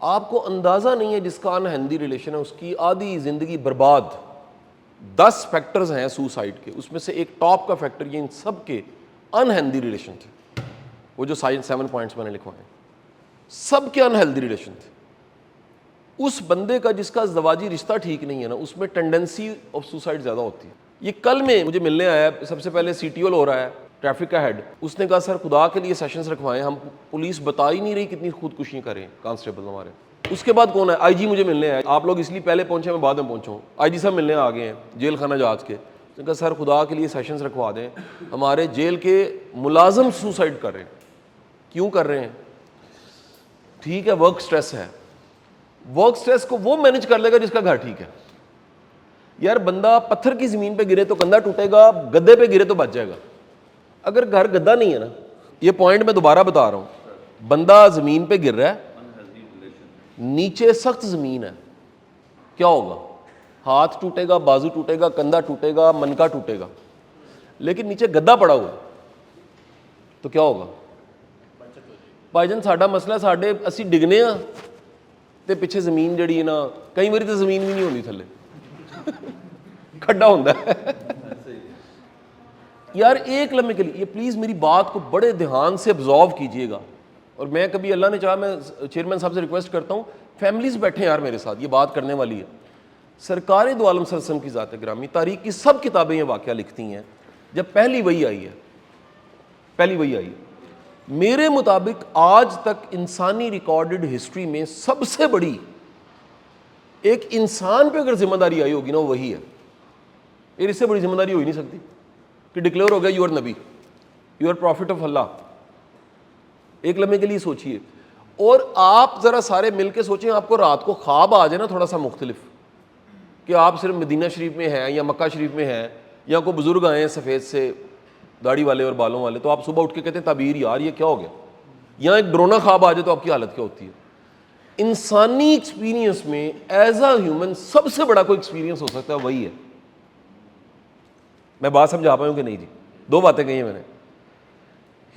آپ کو اندازہ نہیں ہے جس کا ان ہیلدی ریلیشن ہے اس کی آدھی زندگی برباد. 10 فیکٹرز ہیں سوسائڈ کے, اس میں سے ایک ٹاپ کا فیکٹر یہ ان سب کے ان ہیلدی ریلیشن تھے. وہ جو 7 پوائنٹس میں نے لکھوائے سب کے ان ہیلدی ریلیشن تھے. اس بندے کا جس کا ازدواجی رشتہ ٹھیک نہیں ہے نا, اس میں ٹینڈنسی آف سوسائڈ زیادہ ہوتی ہے. یہ کل میں مجھے ملنے آیا, سب سے پہلے CTO ہو رہا ہے ٹریفک کا ہیڈ, اس نے کہا سر خدا کے لیے سیشنز رکھوائیں, ہم پولیس بتا ہی نہیں رہی کتنی خودکشیاں کریں کانسٹیبل ہمارے. اس کے بعد کون ہے؟ IG مجھے ملنے آئے. آپ لوگ اس لیے پہلے پہنچے, میں بعد میں پہنچا ہوں. IG صاحب ملنے آ گئے ہیں جیل خانہ جہاز کے. اس نے کہا سر خدا کے لیے سیشنز رکھوا دیں, ہمارے جیل کے ملازم سوسائڈ کر رہے ہیں. کیوں کر رہے ہیں؟ ٹھیک ہے ورک سٹریس ہے, ورک سٹریس کو وہ مینج کر لے گا جس کا گھر ٹھیک ہے. یار بندہ پتھر کی زمین پہ گرے تو کندھا ٹوٹے گا, گدے پہ گرے تو بچ جائے گا. اگر گھر گدا نہیں ہے نا, یہ پوائنٹ میں دوبارہ بتا رہا ہوں, بندہ زمین پہ گر رہا ہے, نیچے سخت زمین ہے, کیا ہوگا؟ ہاتھ ٹوٹے گا, بازو ٹوٹے گا, کندھا ٹوٹے گا, منکا ٹوٹے گا. لیکن نیچے گدا پڑا ہوا تو کیا ہوگا؟ بھائی جان ساڈا مسئلہ, ساڈے اسی ڈگنے ہاں تے پیچھے زمین جڑی ہے نا, کئی باری تو زمین بھی نہیں ہوندی تھلے, کھڈا ہوندا ہے. یار ایک لمحے کے لیے یہ پلیز میری بات کو بڑے دھیان سے ابزارو کیجئے گا. اور میں کبھی اللہ نے چاہا, میں چیئرمین صاحب سے ریکویسٹ کرتا ہوں, فیملیز بیٹھیں یار میرے ساتھ, یہ بات کرنے والی ہے. سرکار دو عالم صلی اللہ علیہ وسلم کی ذات گرامی، تاریخ کی سب کتابیں یہ واقعہ لکھتی ہیں، جب پہلی وحی آئی ہے، پہلی وحی آئی ہے، میرے مطابق آج تک انسانی ریکارڈڈ ہسٹری میں سب سے بڑی ایک انسان پہ اگر ذمہ داری آئی ہوگی نا، وہ وہی ہے. یہ اس سے بڑی ذمہ داری ہو ہی نہیں سکتی کہ ڈکلیئر ہو گیا یو آر نبی، یو آر پروفٹ آف اللہ. ایک لمحے کے لیے سوچئے، اور آپ ذرا سارے مل کے سوچیں، آپ کو رات کو خواب آ جائے نا تھوڑا سا مختلف، کہ آپ صرف مدینہ شریف میں ہیں یا مکہ شریف میں ہیں، یا کوئی بزرگ آئے ہیں سفید سے داڑھی والے اور بالوں والے، تو آپ صبح اٹھ کے کہتے ہیں تعبیر یار یہ کیا ہو گیا، یا ایک ڈرونا خواب آ جائے تو آپ کی حالت کیا ہوتی ہے. انسانی ایکسپیرینس میں ایز اے ہیومن سب سے بڑا کوئی ایکسپیرینس ہو سکتا ہے وہی ہے. میں بات سمجھا پاؤں کہ نہیں جی؟ دو باتیں کہی ہیں میں نے.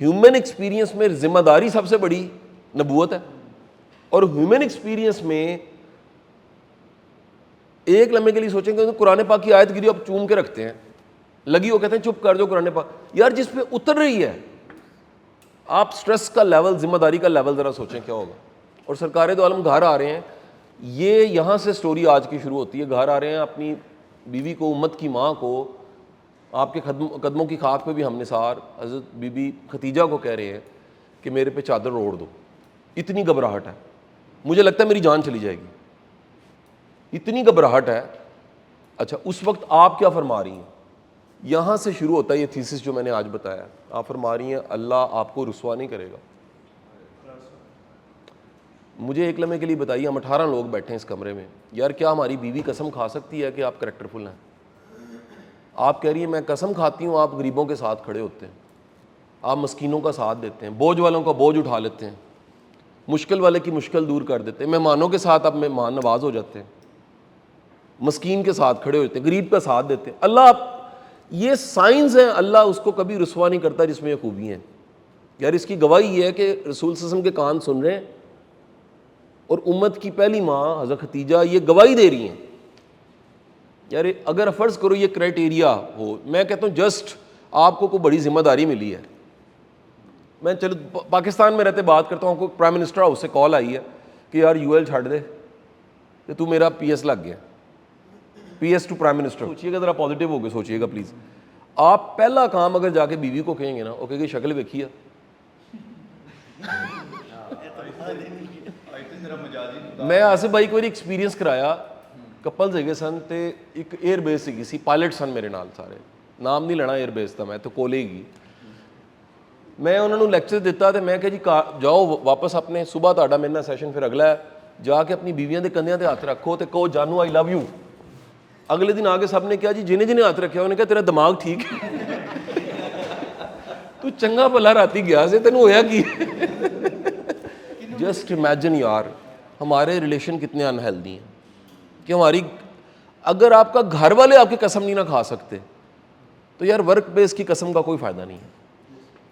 ہیومن ایکسپیرینس میں ذمہ داری سب سے بڑی نبوت ہے، اور ہیومن ایکسپیرینس میں ایک لمحے کے لیے سوچیں کہ قرآن پاک کی آیت گری آپ چوم کے رکھتے ہیں، لگی ہو کہتے ہیں چپ کر جو قرآن پاک، یار جس پہ اتر رہی ہے، آپ سٹریس کا لیول، ذمہ داری کا لیول ذرا سوچیں کیا ہوگا. اور سرکار دو عالم گھر آ رہے ہیں، یہ یہاں سے سٹوری آج کی شروع ہوتی ہے. گھر آ رہے ہیں اپنی بیوی کو، امت کی ماں کو، آپ کے قدموں کی خاک پہ بھی ہم نثار حضرت بی بی ختیجہ کو کہہ رہے ہیں کہ میرے پہ چادر اوڑھ دو. اتنی گھبراہٹ ہے، مجھے لگتا ہے میری جان چلی جائے گی، اتنی گھبراہٹ ہے. اچھا اس وقت آپ کیا فرما رہی ہیں؟ یہاں سے شروع ہوتا ہے یہ تھیسس جو میں نے آج بتایا. آپ فرما رہی ہیں اللہ آپ کو رسوا نہیں کرے گا. مجھے ایک لمحے کے لیے بتائیے، ہم 18 لوگ بیٹھے ہیں اس کمرے میں، یار کیا ہماری بیوی قسم کھا سکتی ہے کہ آپ کریکٹرفل ہیں؟ آپ کہہ رہی ہیں میں قسم کھاتی ہوں، آپ غریبوں کے ساتھ کھڑے ہوتے ہیں، آپ مسکینوں کا ساتھ دیتے ہیں، بوجھ والوں کا بوجھ اٹھا لیتے ہیں، مشکل والے کی مشکل دور کر دیتے ہیں، مہمانوں کے ساتھ آپ مہمان نواز ہو جاتے ہیں، مسکین کے ساتھ کھڑے ہوتے ہیں، غریب کا ساتھ دیتے ہیں. اللہ آپ یہ سائنس ہے، اللہ اس کو کبھی رسوا نہیں کرتا جس میں یہ خوبی ہیں. یار اس کی گواہی یہ ہے کہ رسول صلی اللہ علیہ وسلم کے کان سن رہے ہیں، اور امت کی پہلی ماں حضرت ختیجہ یہ گواہی دے رہی ہیں. یار اگر فرض کرو یہ کرائٹیریا ہو، میں کہتا ہوں جسٹ آپ کو کوئی بڑی ذمہ داری ملی ہے. میں چلو پاکستان میں رہتے بات کرتا ہوں، کوئی پرائم منسٹر ہاؤس سے کال آئی ہے کہ یار یو ایل چھاڑ دے کہ تو میرا پی ایس لگ گیا، P S to prime minister. سوچیے گا ذرا پازیٹیو ہو کے سوچیے گا پلیز. آپ پہلا کام اگر جا کے بیوی کو کہیں گے نا، وہ کہے گی شکل ویکھی ہے. میں آصف بھائی کو ایکسپیرینس کرایا، کپلز ਹੈਗੇ سن تے ایک ایئر بیس ਸੀਗੀ ਸੀ, ਪਾਇਲਟ ਸਨ ਮੇਰੇ ਨਾਲ ਸਾਰੇ, ਨਾਮ ਨਹੀਂ ਲੈਣਾ 에ਅਰ ਬੇਸ ਦਾ ਮੈਂ, ਤੇ ਕੋਲੇ ਹੀ ਮੈਂ ਉਹਨਾਂ ਨੂੰ ਲੈਕਚਰ ਦਿੱਤਾ ਤੇ ਮੈਂ ਕਿਹਾ ਜੀ ਜਾਓ ਵਾਪਸ ਆਪਣੇ, ਸਵੇਰ ਤੁਹਾਡਾ ਮੇਰੇ ਨਾਲ ਸੈਸ਼ਨ ਫਿਰ ਅਗਲਾ ਹੈ, ਜਾ ਕੇ ਆਪਣੀ ਬੀਵੀਆਂ ਦੇ ਕੰਧਿਆਂ ਤੇ ਹੱਥ ਰੱਖੋ ਤੇ ਕਹੋ ਜਾਨੂ ਆਈ ਲਵ ਯੂ. ਅਗਲੇ ਦਿਨ ਆ ਕੇ ਸਭ ਨੇ ਕਿਹਾ ਜੀ ਜਿਹਨੇ ਜਿਹਨੇ ਹੱਥ ਰੱਖਿਆ ਉਹਨੇ ਕਿਹਾ ਤੇਰਾ ਦਿਮਾਗ ਠੀਕ ਹੈ, ਤੂੰ ਚੰਗਾ ਭਲਾ ਰਾਤੀ ਗਿਆ ਸੀ, ਤੈਨੂੰ ਹੋਇਆ ਕੀ? جسٹ امیجن یار ہمارے ریلیشن کتنے انہیلدی ہیں کہ ہماری اگر آپ کا گھر والے آپ کی قسم نہیں نہ کھا سکتے تو یار ورک بیس کی قسم کا کوئی فائدہ نہیں ہے.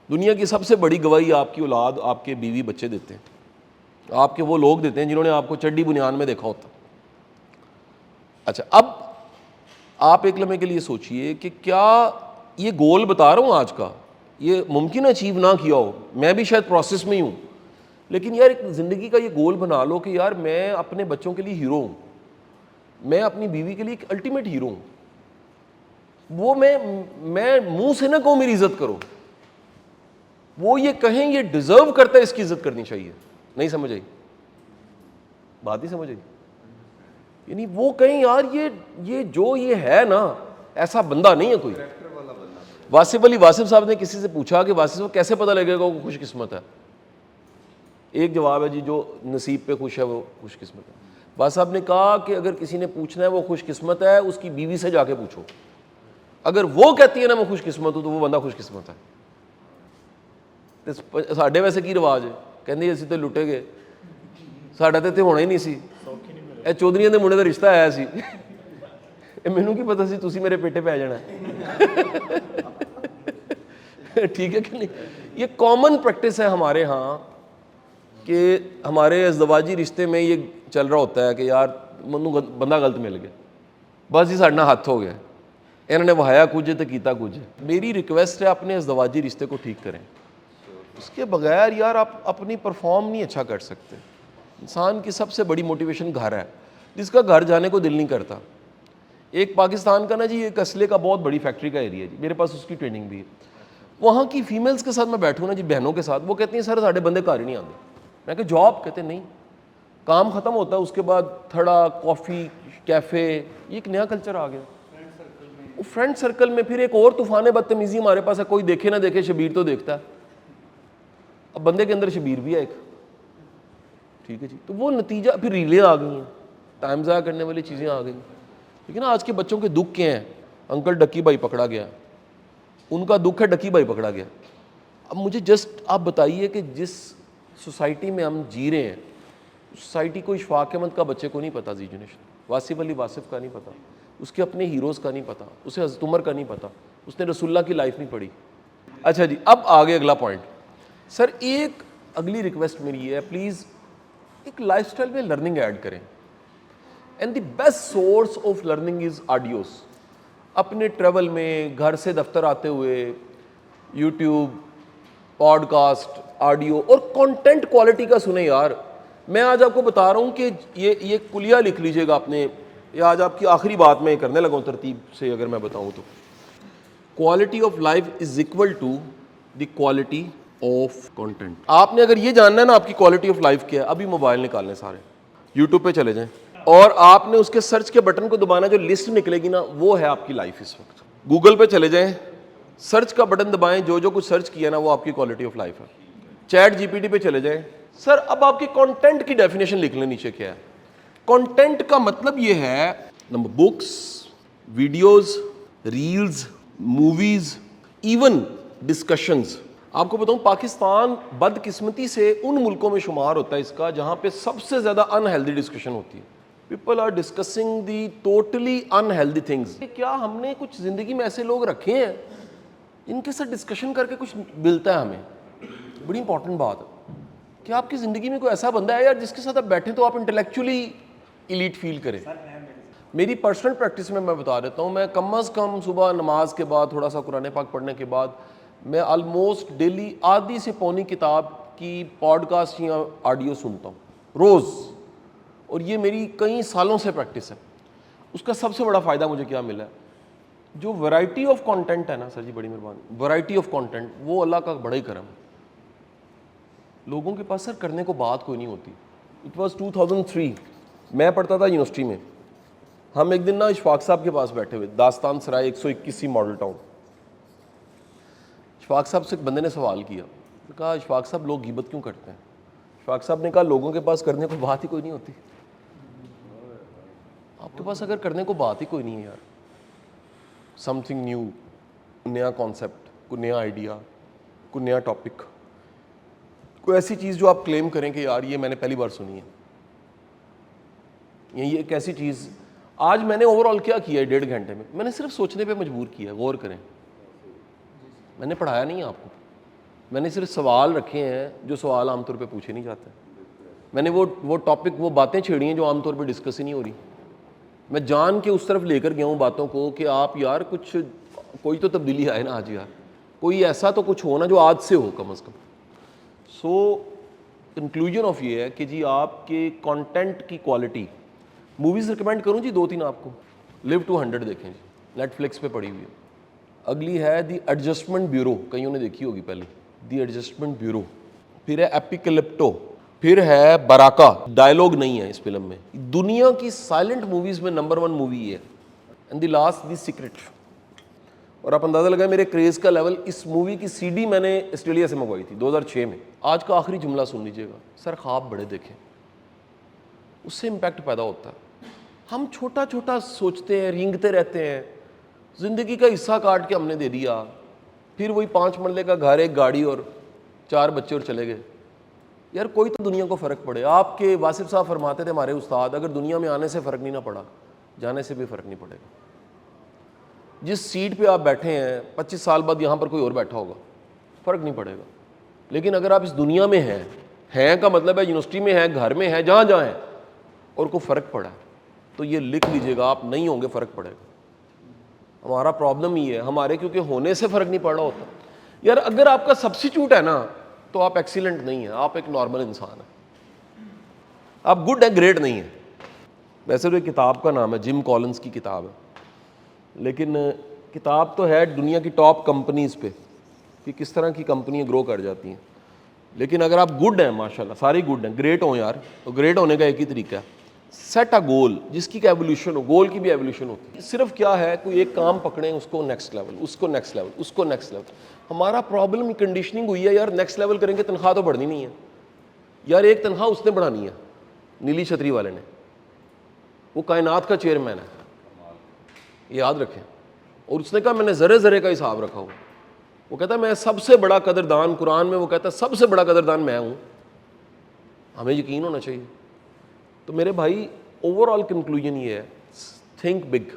دنیا کی سب سے بڑی گواہی آپ کی اولاد، آپ کے بیوی بچے دیتے ہیں، آپ کے وہ لوگ دیتے ہیں جنہوں نے آپ کو چڈی بنیان میں دیکھا ہوتا. اچھا اب آپ ایک لمحے کے لیے سوچئے کہ کیا یہ گول بتا رہا ہوں آج کا، یہ ممکن اچیو نہ کیا ہو، میں بھی شاید پروسیس میں ہی ہوں، لیکن یار ایک زندگی کا یہ گول بنا لو کہ یار میں اپنے بچوں کے لیے ہیرو ہوں، میں اپنی بیوی کے لیے ایک الٹیمیٹ ہیرو ہوں. وہ میں منہ سے نہ کہوں میری عزت کرو، وہ یہ کہیں یہ ڈیزرو کرتا ہے، اس کی عزت کرنی چاہیے. نہیں سمجھ آئی بات؟ نہیں سمجھ آئی؟ یعنی وہ کہیں یار یہ جو یہ ہے نا، ایسا بندہ نہیں ہے کوئی. واصف علی واصف صاحب نے کسی سے پوچھا کہ واصف کو کیسے پتہ لگے گا وہ خوش قسمت ہے؟ ایک جواب ہے جی جو نصیب پہ خوش ہے وہ خوش قسمت ہے. واصف صاحب نے کہا کہ اگر کسی نے پوچھنا ہے وہ خوش قسمت ہے، اس کی بیوی سے جا کے پوچھو. اگر وہ کہتی ہے نا میں خوش قسمت ہوں تو وہ بندہ خوش قسمت ہے. ساڈے ویسے کی رواج ہے، کہندے اسی تے لٹے گئے، ساڈا تے ہونا ہی نہیں سی، اے چودھریاں دے منڈے دا رشتہ آیا سی، مینوں کی پتہ سی تسی میرے پیٹے پی جانا. ٹھیک ہے کہ نہیں؟ یہ کامن پریکٹس ہے ہمارے ہاں کہ ہمارے ازدواجی رشتے میں یہ چل رہا ہوتا ہے کہ یار منو بندہ غلط مل گیا، بس یہ ساڈا ہاتھ ہو گیا، انہوں نے وہایا کچھ تو کیتا کچھ. میری ریکویسٹ ہے اپنے ازدواجی رشتے کو ٹھیک کریں، اس کے بغیر یار آپ اپنی پرفارم نہیں اچھا کر سکتے. انسان کی سب سے بڑی موٹیویشن گھر ہے، جس کا گھر جانے کو دل نہیں کرتا. ایک پاکستان کا نا جی ایک اسلحے کا بہت بڑی فیکٹری کا ایریا ہے جی, میرے پاس اس کی ٹریننگ بھی ہے. وہاں کی فیمیلز کے ساتھ میں بیٹھوں نا جی, بہنوں کے ساتھ, وہ کہتی ہیں سر ساڈے بندے گھر ہی نہیں آتے. میں کہ جاب, کہتے نہیں, کام ختم ہوتا ہے اس کے بعد تھڑا, کافی, کیفے, یہ ایک نیا کلچر آ گیا. فرینڈ سرکل میں پھر ایک اور طوفان بدتمیزی ہمارے پاس ہے, کوئی دیکھے نہ دیکھے شبیر تو دیکھتا ہے. اب بندے کے اندر شبیر بھی ہے ایک, ٹھیک ہے جی. تو وہ نتیجہ پھر ریلیں آ گئی ہیں, ٹائم ضائع کرنے والی چیزیں آ گئی. لیکن آج کے بچوں کے دکھ کیا ہیں, انکل ڈکی بھائی پکڑا گیا, ان کا دکھ ہے ڈکی بھائی پکڑا گیا. اب مجھے جسٹ آپ بتائیے کہ جس سوسائٹی میں ہم جی رہے ہیں, سوسائٹی کو اشفاق احمد کا بچے کو نہیں پتا, زی جنریشن, واصف علی واصف کا نہیں پتا, اس کے اپنے ہیروز کا نہیں پتا, اسے حضرت عمر کا نہیں پتا, اس نے رسول اللہ کی لائف نہیں پڑھی. اچھا جی, اب آگے اگلا پوائنٹ. سر ایک اگلی ریکویسٹ میری یہ ہے, پلیز ایک لائف سٹائل میں لرننگ ایڈ کریں. And the best source of learning is audios. اپنے ٹریول میں, گھر سے دفتر آتے ہوئے, یوٹیوب, پوڈ کاسٹ, آڈیو, اور کانٹینٹ کوالٹی کا سنیں یار. میں آج آپ کو بتا رہا ہوں کہ یہ کلیہ لکھ لیجئے گا اپنے, یا آج آپ کی آخری بات میں کرنے لگا ہوں ترتیب سے اگر میں بتاؤں تو. Quality of life is equal to the quality of content. آپ نے اگر یہ جاننا ہے نا آپ کی کوالٹی آف لائف کیا ہے, ابھی موبائل نکال لیں سارے, یوٹیوب پہ چلے جائیں, اور آپ نے اس کے سرچ کے بٹن کو دبانا, جو لسٹ نکلے گی نا وہ ہے آپ کی لائف اس وقت. گوگل پہ چلے جائیں, سرچ کا بٹن دبائیں, جو کچھ سرچ کیا نا وہ آپ کی کوالٹی آف لائف ہے. چیٹ جی پی ٹی پہ چلے جائیں, سر اب آپ کی کانٹینٹ کی ڈیفینیشن لکھ لیں نیچے کیا ہے. کانٹینٹ کا مطلب یہ ہے number books, videos, reels, movies, even discussions. آپ کو بتاؤں پاکستان بدقسمتی سے ان ملکوں میں شمار ہوتا ہے اس کا جہاں پہ سب سے زیادہ انہیلدی ڈسکشن ہوتی ہے. People are discussing the totally unhealthy things. کیا ہم نے کچھ زندگی میں ایسے لوگ رکھے ہیں جن کے ساتھ ڈسکشن کر کے کچھ ملتا ہے ہمیں؟ بڑی امپورٹنٹ بات ہے کہ آپ کی زندگی میں کوئی ایسا بندہ ہے یار جس کے ساتھ آپ بیٹھیں تو آپ انٹلیکچولی ایلیٹ فیل کریں. میری پرسنل پریکٹس میں بتا دیتا ہوں, میں کم از کم صبح نماز کے بعد تھوڑا سا قرآن پاک پڑھنے کے بعد میں آلموسٹ ڈیلی آدھی سے پونی کتاب کی پوڈ کاسٹ یا آڈیو سنتا ہوں روز, اور یہ میری کئی سالوں سے پریکٹس ہے. اس کا سب سے بڑا فائدہ مجھے کیا ملا ہے, جو ورائٹی آف کانٹینٹ ہے نا سر جی, بڑی مہربانی, ورائٹی آف کانٹینٹ وہ اللہ کا بڑا ہی کرم ہے. لوگوں کے پاس سر کرنے کو بات کوئی نہیں ہوتی. اٹ واز 2003, میں پڑھتا تھا یونیورسٹی میں. ہم ایک دن نا اشفاق صاحب کے پاس بیٹھے ہوئے, داستان سرائے 121 ماڈل ٹاؤن. اشفاق صاحب سے ایک بندے نے سوال کیا, کہا اشفاق صاحب لوگ غیبت کیوں کرتے ہیں؟ اشفاق صاحب نے کہا لوگوں کے پاس کرنے کو بات ہی کوئی نہیں ہوتی. آپ کے پاس اگر کرنے کو بات ہی کوئی نہیں ہے یار, سم تھنگ نیو, نیا کانسیپٹ, کوئی نیا آئیڈیا, کوئی نیا ٹاپک, کوئی ایسی چیز جو آپ کلیم کریں کہ یار یہ میں نے پہلی بار سنی ہے, یہ ایک ایسی چیز. آج میں نے اوور آل کیا کیا ہے 1.5 گھنٹے میں نے صرف سوچنے پہ مجبور کیا, غور کریں. میں نے پڑھایا نہیں ہے آپ کو, میں نے صرف سوال رکھے ہیں جو سوال عام طور پہ پوچھے نہیں جاتے. میں نے وہ ٹاپک, وہ باتیں چھیڑی ہیں جو عام طور پہ ڈسکس ہی نہیں ہو رہی. میں جان کے اس طرف لے کر گیا ہوں باتوں کو کہ آپ یار کچھ, کوئی تو تبدیلی آئے نا آج یار, کوئی ایسا تو کچھ ہو نا جو آج سے ہو کم از کم. سو کنکلوژن آف یہ ہے کہ جی آپ کے کانٹینٹ کی کوالٹی. موویز ریکمینڈ کروں جی 2-3 آپ کو. لیو ٹو 100 دیکھیں جی, نیٹ فلکس پہ پڑی ہوئی ہے. اگلی ہے دی ایڈجسٹمنٹ بیورو, کئیوں نے دیکھی ہوگی پہلے, دی ایڈجسٹمنٹ بیورو. پھر ہے ایپیکلپٹو, پھر ہے براکا. ڈائلاگ نہیں ہے اس فلم میں, دنیا کی سائلنٹ موویز میں نمبر 1 مووی ہے. And the last the secret. اور آپ اندازہ لگائیں میرے کریز کا لیول, اس مووی کی سی ڈی میں نے آسٹریلیا سے منگوائی تھی 2006 میں. آج کا آخری جملہ سن لیجیے گا, سر خواب بڑے دیکھیں, اس سے امپیکٹ پیدا ہوتا ہے. ہم چھوٹا چھوٹا سوچتے ہیں, رینگتے رہتے ہیں, زندگی کا حصہ کاٹ کے ہم نے دے دیا. پھر وہی 5 مرلے کا گھر, ایک گاڑی اور 4 بچے اور چلے گئے. یار کوئی تو دنیا کو فرق پڑے. آپ کے واصف صاحب فرماتے تھے ہمارے استاد, اگر دنیا میں آنے سے فرق نہیں نہ پڑا, جانے سے بھی فرق نہیں پڑے گا. جس سیٹ پہ آپ بیٹھے ہیں 25 سال بعد یہاں پر کوئی اور بیٹھا ہوگا, فرق نہیں پڑے گا. لیکن اگر آپ اس دنیا میں ہیں کا مطلب ہے یونیورسٹی میں ہیں, گھر میں ہیں, جہاں جہاں ہیں, اور کوئی فرق پڑا ہے تو یہ لکھ لیجئے گا, آپ نہیں ہوں گے فرق پڑے گا. ہمارا پرابلم یہ ہے, ہمارے کیونکہ ہونے سے فرق نہیں پڑ رہا ہوتا. یار اگر آپ کا سبسٹیچیوٹ ہے نا تو آپ ایکسیلنٹ نہیں ہیں, آپ ایک نارمل انسان ہیں. آپ گڈ ہے, گریٹ نہیں ہے. ویسے تو ایک کتاب کا نام ہے, جم کالنس کی کتاب ہے, لیکن کتاب تو ہے دنیا کی ٹاپ کمپنیز پہ کہ کس طرح کی کمپنیاں گرو کر جاتی ہیں. لیکن اگر آپ گڈ ہیں ماشاءاللہ سارے گڈ ہیں, گریٹ ہوں یار, تو گریٹ ہونے کا ایک ہی طریقہ ہے, سیٹ اے گول جس کی ایولیوشن ہو. گول کی بھی ایولیوشن ہوتی ہے. صرف کیا ہے کوئی ایک کام پکڑیں, اس کو نیکسٹ لیول, اس کو نیکسٹ لیول, اس کو نیکسٹ لیول. ہمارا پرابلم کنڈیشننگ ہوئی ہے یار, نیکسٹ لیول کریں گے تنخواہ تو بڑھنی نہیں ہے یار. ایک تنخواہ اس نے بڑھانی ہے, نیلی چھتری والے نے, وہ کائنات کا چیئرمین ہے, یاد رکھیں. اور اس نے کہا میں نے ذرے ذرے کا حساب رکھا ہوں. وہ کہتا ہے میں سب سے بڑا قدردان, قرآن میں وہ کہتا ہے سب سے بڑا قدردان میں ہوں. ہمیں یقین ہونا چاہیے. تو میرے بھائی اوور آل کنکلوژن یہ ہے, تھنک بگ.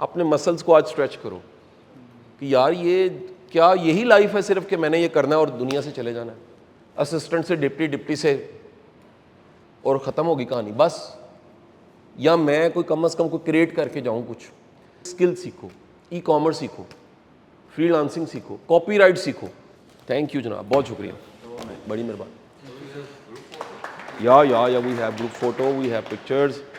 اپنے مسلس کو آج اسٹریچ کرو کہ یار یہ کیا یہی لائف ہے صرف کہ میں نے یہ کرنا ہے اور دنیا سے چلے جانا ہے, اسسٹنٹ سے ڈپٹی, ڈپٹی سے اور ختم ہوگی کہانی بس. یا میں کوئی کم از کم کوئی کریٹ کر کے جاؤں, کچھ اسکل سیکھو, ای کامرس سیکھو, فری لانسنگ سیکھو, کاپی رائٹ سیکھو. تھینک یو جناب, بہت شکریہ, بڑی مہربانی. یا we have group photo, we have pictures.